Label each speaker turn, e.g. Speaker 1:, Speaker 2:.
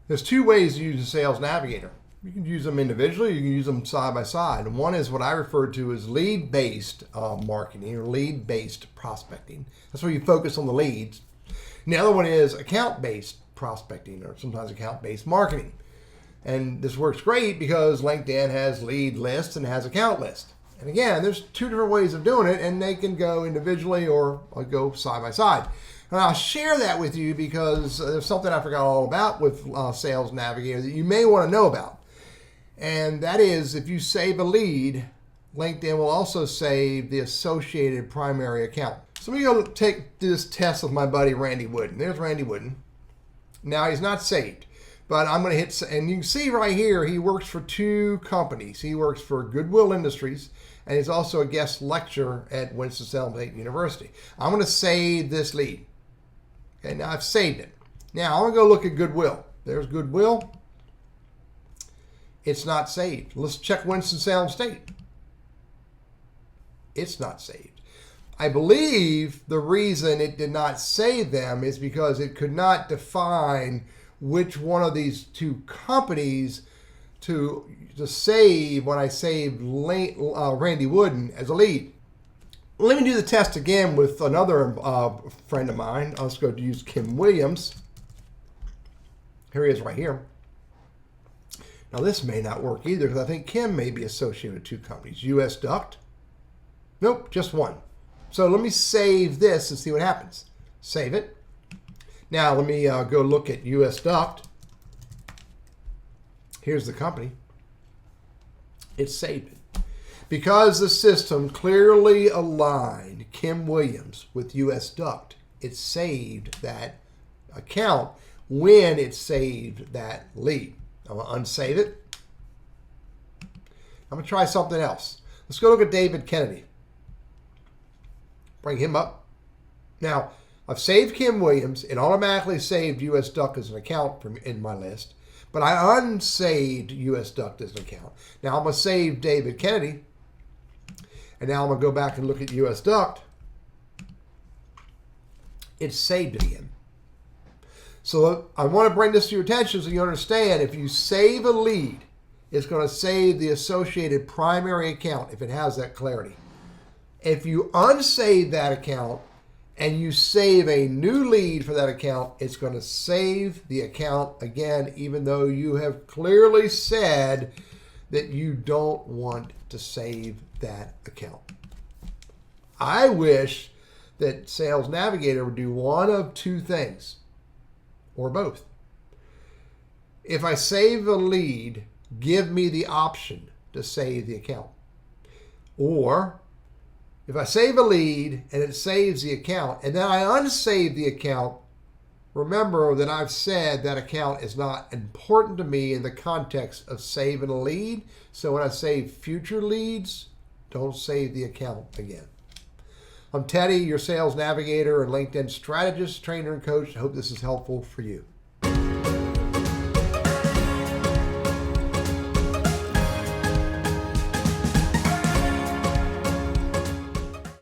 Speaker 1: There's two ways to use the Sales Navigator. You can use them individually, you can use them side by side. And one is what I refer to as lead-based marketing or lead-based prospecting. That's where you focus on the leads. And the other one is account-based prospecting or sometimes account-based marketing. And this works great because LinkedIn has lead lists and has account lists. And again, there's two different ways of doing it, and they can go individually or go side by side. And I'll share that with you because there's something I forgot all about with Sales Navigator that you may want to know about. And that is, if you save a lead, LinkedIn will also save the associated primary account. So let me go take this test with my buddy Randy Wooden. There's Randy Wooden. Now he's not saved, but I'm going to hit, and you can see right here, he works for two companies. He works for Goodwill Industries, and he's also a guest lecturer at Winston-Salem State University. I'm going to save this lead. Okay, now I've saved it. Now I'm going to go look at Goodwill. There's Goodwill. It's not saved. Let's check Winston-Salem State. It's not saved. I believe the reason it did not save them is because it could not define which one of these two companies to save when I saved Randy Wooden as a lead. Let me do the test again with another friend of mine. Let's go to use Kim Williams. Here he is right here. Now this may not work either because I think Kim may be associated with two companies. US Duct. Nope, just one. So let me save this and see what happens. Save it. Now let me go look at US Duct. Here's the company. It's saved it. Because the system clearly aligned Kim Williams with US Duct, it saved that account when it saved that lead. I'm going to unsave it. I'm going to try something else. Let's go look at David Kennedy. Bring him up. Now, I've saved Kim Williams. It automatically saved US Duct as an account in my list. But I unsaved US Duct as an account. Now I'm going to save David Kennedy. And now I'm going to go back and look at US Duct. It's saved it again. So I want to bring this to your attention so you understand if you save a lead, it's going to save the associated primary account if it has that clarity. If you unsave that account and you save a new lead for that account, it's going to save the account again, even though you have clearly said that you don't want to save that account. I wish that Sales Navigator would do one of two things, or both. If I save a lead, give me the option to save the account. Or if I save a lead and it saves the account and then I unsave the account, remember that I've said that account is not important to me in the context of saving a lead. So when I save future leads, don't save the account again. I'm Teddy, your Sales Navigator and LinkedIn strategist, trainer, and coach. I hope this is helpful for you.